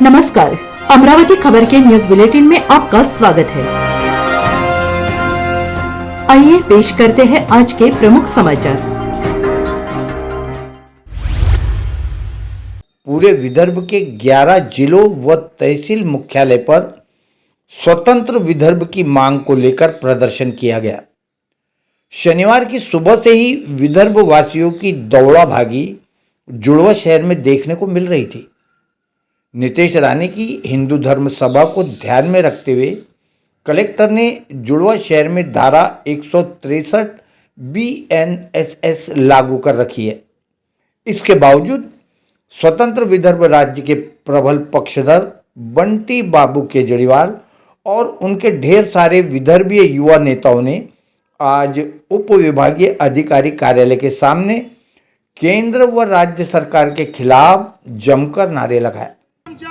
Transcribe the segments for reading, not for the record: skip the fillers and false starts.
नमस्कार, अमरावती खबर के न्यूज बुलेटिन में आपका स्वागत है। आइए पेश करते हैं आज के प्रमुख समाचार। पूरे विदर्भ के 11 जिलों व तहसील मुख्यालय पर स्वतंत्र विदर्भ की मांग को लेकर प्रदर्शन किया गया। शनिवार की सुबह से ही विदर्भ वासियों की दौड़ा भागी जुड़वा शहर में देखने को मिल रही थी। नितेश राणे की हिंदू धर्म सभा को ध्यान में रखते हुए कलेक्टर ने जुड़वा शहर में धारा 163 BNSS लागू कर रखी है। इसके बावजूद स्वतंत्र विदर्भ राज्य के प्रबल पक्षधर बंटी बाबू केजरीवाल और उनके ढेर सारे विदर्भीय युवा नेताओं ने आज उप विभागीय अधिकारी कार्यालय के सामने केंद्र व राज्य सरकार के खिलाफ जमकर नारे लगाए। जय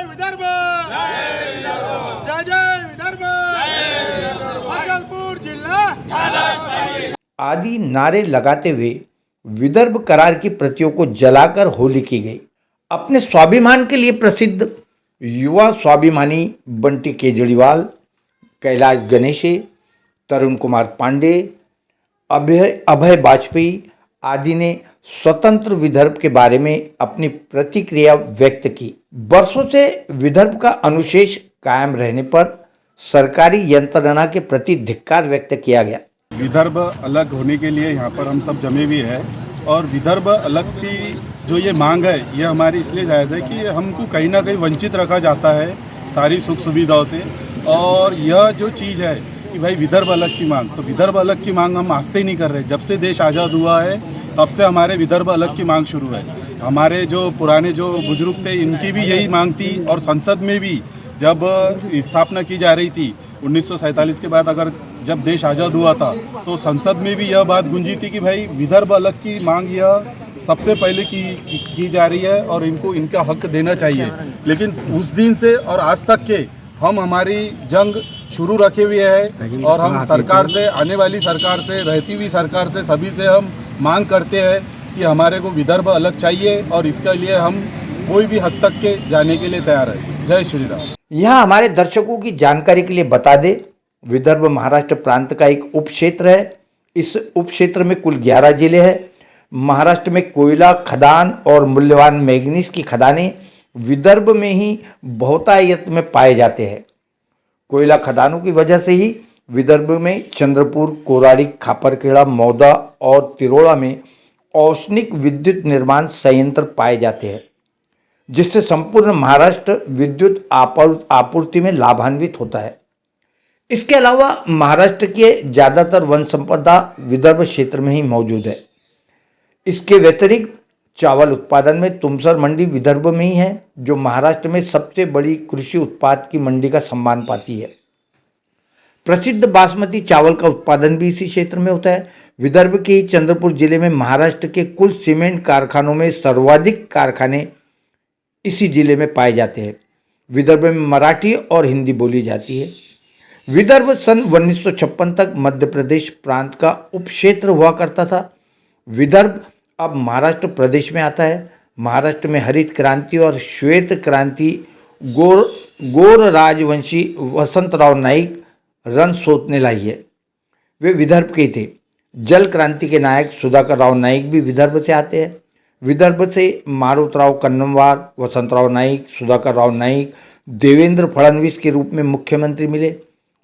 विदर्भ, जय विदर्भ, भागलपुर जिला आदि नारे लगाते हुए विदर्भ करार की प्रतियों को जलाकर होली की गई। अपने स्वाभिमान के लिए प्रसिद्ध युवा स्वाभिमानी बंटी केजरीवाल, कैलाश गणेशे, तरुण कुमार पांडे, अभय वाजपेयी आदि ने स्वतंत्र विदर्भ के बारे में अपनी प्रतिक्रिया व्यक्त की। वर्षों से विदर्भ का अनुशेष कायम रहने पर सरकारी यंत्रणा के प्रति धिक्कार व्यक्त किया गया। विदर्भ अलग होने के लिए यहाँ पर हम सब जमे हुए हैं और विदर्भ अलग की जो ये मांग है ये हमारी इसलिए जायज़ है कि हमको कहीं ना कहीं वंचित रखा जाता है सारी सुख सुविधाओं से। और यह जो चीज़ है कि भाई विदर्भ अलग की मांग, तो विदर्भ अलग की मांग हम आज से ही नहीं कर रहे। जब से देश आज़ाद हुआ है तब से हमारे विदर्भ अलग की मांग शुरू है। हमारे जो पुराने जो बुजुर्ग थे इनकी भी यही मांग थी और संसद में भी जब स्थापना की जा रही थी 1947 के बाद, अगर जब देश आज़ाद हुआ था तो संसद में भी यह बात गूंजी थी कि भाई विदर्भ अलग की मांग यह सबसे पहले की जा रही है और इनको इनका हक देना चाहिए। लेकिन उस दिन से और आज तक के हम हमारी जंग शुरू रखे हुए हैं और हम सरकार से, आने वाली सरकार से, रहती हुई सरकार से, सभी से हम मांग करते हैं कि हमारे को विदर्भ अलग चाहिए और इसके लिए हम कोई भी हद तक के जाने के लिए तैयार है। जय श्री राम। यहाँ हमारे दर्शकों की जानकारी के लिए बता दें, विदर्भ महाराष्ट्र प्रांत का एक उप क्षेत्र है। इस उप क्षेत्र में कुल 11 जिले हैं। महाराष्ट्र में कोयला खदान और मूल्यवान मैग्नीज की खदानें विदर्भ में ही बहुतायत में पाए जाते हैं। कोयला खदानों की वजह से ही विदर्भ में चंद्रपुर, कोराड़ी, खापरखेड़ा, मौदा और तिरोड़ा में औष्णिक विद्युत निर्माण संयंत्र पाए जाते हैं, जिससे संपूर्ण महाराष्ट्र विद्युत आपूर्ति में लाभान्वित होता है। इसके अलावा महाराष्ट्र के ज़्यादातर वन संपदा विदर्भ क्षेत्र में ही मौजूद है। इसके व्यतिरिक्त चावल उत्पादन में तुमसर मंडी विदर्भ में ही है, जो महाराष्ट्र में सबसे बड़ी कृषि उत्पाद की मंडी का सम्मान पाती है। प्रसिद्ध बासमती चावल का उत्पादन भी इसी क्षेत्र में होता है। विदर्भ के ही चंद्रपुर जिले में महाराष्ट्र के कुल सीमेंट कारखानों में सर्वाधिक कारखाने इसी जिले में पाए जाते हैं। विदर्भ में मराठी और हिंदी बोली जाती है। विदर्भ सन 1956 तक मध्य प्रदेश प्रांत का उपक्षेत्र हुआ करता था। विदर्भ अब महाराष्ट्र प्रदेश में आता है। महाराष्ट्र में हरित क्रांति और श्वेत क्रांति गोर राजवंशी वसंतराव नाईक रन सोतने लाई है। वे विदर्भ के थे। जल क्रांति के नायक सुधाकर राव नाईक भी विदर्भ से आते हैं। विदर्भ से मारुतराव कन्नमवार, वसंतराव नाईक, सुधाकर राव नाईक देवेंद्र फडणवीस के रूप में मुख्यमंत्री मिले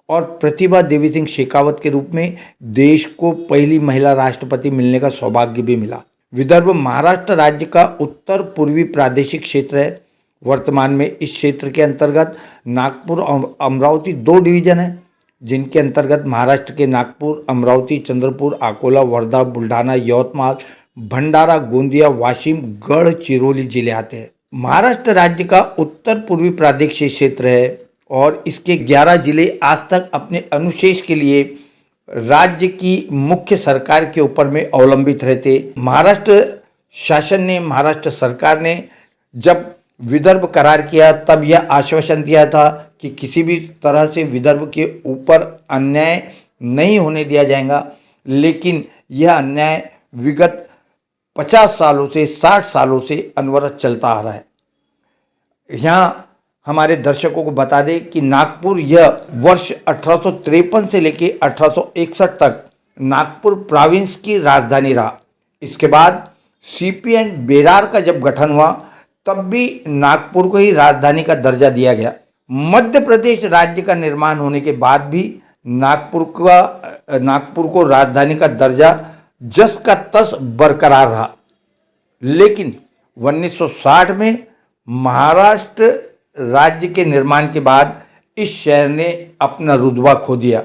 और प्रतिभा देवी सिंह शेखावत के रूप में देश को पहली महिला राष्ट्रपति मिलने का सौभाग्य भी मिला। विदर्भ महाराष्ट्र राज्य का उत्तर पूर्वी प्रादेशिक क्षेत्र है। वर्तमान में इस क्षेत्र के अंतर्गत नागपुर और अमरावती 2 डिवीजन हैं, जिनके अंतर्गत महाराष्ट्र के नागपुर, अमरावती, चंद्रपुर, अकोला, वर्धा, बुल्ढाना, यवतमाल, भंडारा, गोंदिया, वाशिम, गढ़चिरौली जिले आते हैं। महाराष्ट्र राज्य का उत्तर पूर्वी प्रादेशिक क्षेत्र है और इसके 11 जिले आज तक अपने अनुशेष के लिए राज्य की मुख्य सरकार के ऊपर में अवलंबित रहते। महाराष्ट्र शासन ने, महाराष्ट्र सरकार ने जब विदर्भ करार किया तब यह आश्वासन दिया था कि किसी भी तरह से विदर्भ के ऊपर अन्याय नहीं होने दिया जाएगा। लेकिन यह अन्याय विगत 50 सालों से 60 सालों से अनवरत चलता आ रहा है। यहाँ हमारे दर्शकों को बता दें कि नागपुर यह वर्ष 1853 से लेकर 1861 तक नागपुर प्रोविंस की राजधानी रहा। इसके बाद सीपी एंड बेरार का जब गठन हुआ तब भी नागपुर को ही राजधानी का दर्जा दिया गया। मध्य प्रदेश राज्य का निर्माण होने के बाद भी नागपुर को राजधानी का दर्जा जस का तस बरकरार रहा। लेकिन 1960 में महाराष्ट्र राज्य के निर्माण के बाद इस शहर ने अपना रुतबा खो दिया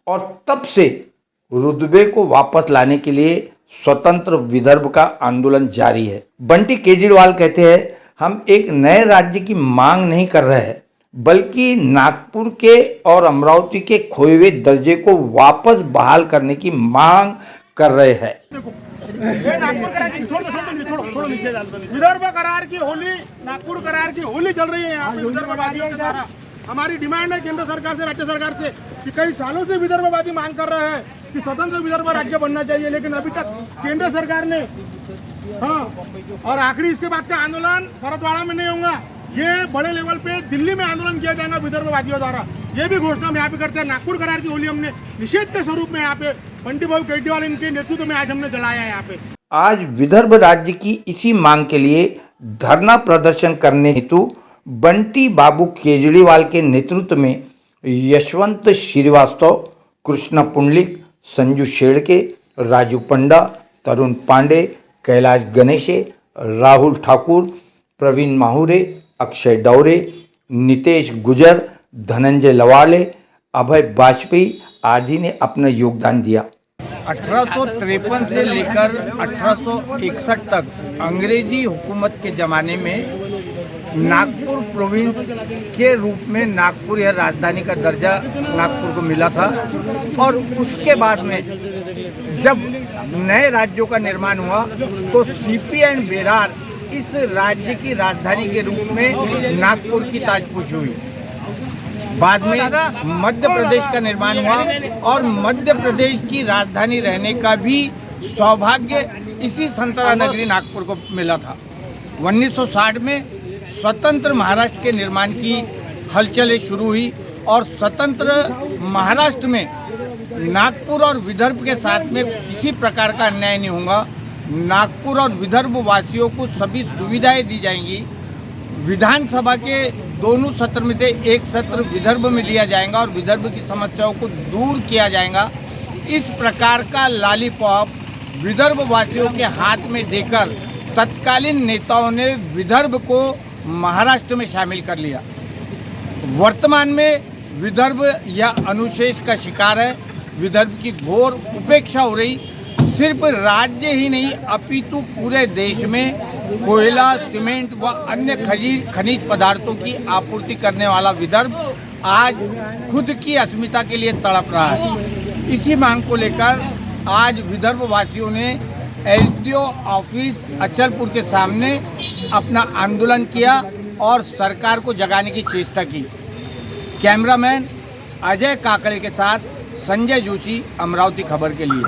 और तब से रुतबे को वापस लाने के लिए स्वतंत्र विदर्भ का आंदोलन जारी है। बंटी केजरीवाल कहते हैं, हम एक नए राज्य की मांग नहीं कर रहे हैं, बल्कि नागपुर के और अमरावती के खोए हुए दर्जे को वापस बहाल करने की मांग कर रहे हैं। ये नागपुर करार की छोड़ो विदर्भ करार की होली, नागपुर करार की होली चल रही है यहाँ पे विदर्भवादियों के द्वारा। हमारी डिमांड है केंद्र सरकार से, राज्य सरकार से कि कई सालों से विदर्भवादी मांग कर रहे हैं कि स्वतंत्र विदर्भ राज्य बनना चाहिए, लेकिन अभी तक केंद्र सरकार ने और आखिरी इसके बाद का आंदोलन भरतवाड़ा में नहीं होगा, ये बड़े लेवल पे दिल्ली में आंदोलन किया जाएगा विदर्भवादियों द्वारा। ये भी घोषणा हम यहाँ पे करते हैं। नागपुर करार की होली हमने निषेध के स्वरूप में यहाँ पे बंटी भाई केजरीवाल इनके नेतृत्व में आज हमने जलाया है। यहाँ पे आज विदर्भ राज्य की इसी मांग के लिए धरना प्रदर्शन करने हेतु बंटी बाबू केजरीवाल के नेतृत्व में यशवंत श्रीवास्तव, कृष्णा पुंडलिक, संजू शेड़के, राजू पंडा, तरुण पांडे, कैलाश गणेशे, राहुल ठाकुर, प्रवीण माहुरे, अक्षय डौरे, नितेश गुजर, धनंजय लवाले, अभय वाजपेयी आदि ने अपना योगदान दिया। 1853 से लेकर 1861 तक अंग्रेजी हुकूमत के ज़माने में नागपुर प्रोविंस के रूप में नागपुर या राजधानी का दर्जा नागपुर को मिला था और उसके बाद में जब नए राज्यों का निर्माण हुआ तो सीपी एंड बेरार इस राज्य की राजधानी के रूप में नागपुर की ताजपोशी हुई। बाद में मध्य प्रदेश का निर्माण हुआ और मध्य प्रदेश की राजधानी रहने का भी सौभाग्य इसी संतरा नगरी नागपुर को मिला था। 1960 में स्वतंत्र महाराष्ट्र के निर्माण की हलचलें शुरू हुई और स्वतंत्र महाराष्ट्र में नागपुर और विदर्भ के साथ में किसी प्रकार का अन्याय नहीं होगा। नागपुर और विदर्भ वासियों को सभी सुविधाएं दी जाएंगी। विधानसभा के दोनों सत्र में से एक सत्र विदर्भ में लिया जाएगा और विदर्भ की समस्याओं को दूर किया जाएगा। इस प्रकार का लॉलीपॉप विदर्भ वासियों के हाथ में देकर तत्कालीन नेताओं ने विदर्भ को महाराष्ट्र में शामिल कर लिया। वर्तमान में विदर्भ यह अनुशेष का शिकार है। विदर्भ की घोर उपेक्षा हो रही। सिर्फ राज्य ही नहीं अपितु पूरे देश में कोयला, सीमेंट व अन्य खनिज पदार्थों की आपूर्ति करने वाला विदर्भ आज खुद की अस्मिता के लिए तड़प रहा है। इसी मांग को लेकर आज विदर्भ वासियों ने एसडीओ ऑफिस अचलपुर के सामने अपना आंदोलन किया और सरकार को जगाने की चेष्टा की। कैमरामैन अजय काकड़े के साथ संजय जोशी, अमरावती खबर के लिए।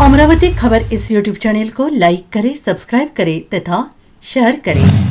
अमरावती खबर इस यूट्यूब चैनल को लाइक करें, सब्सक्राइब करें तथा शेयर करें।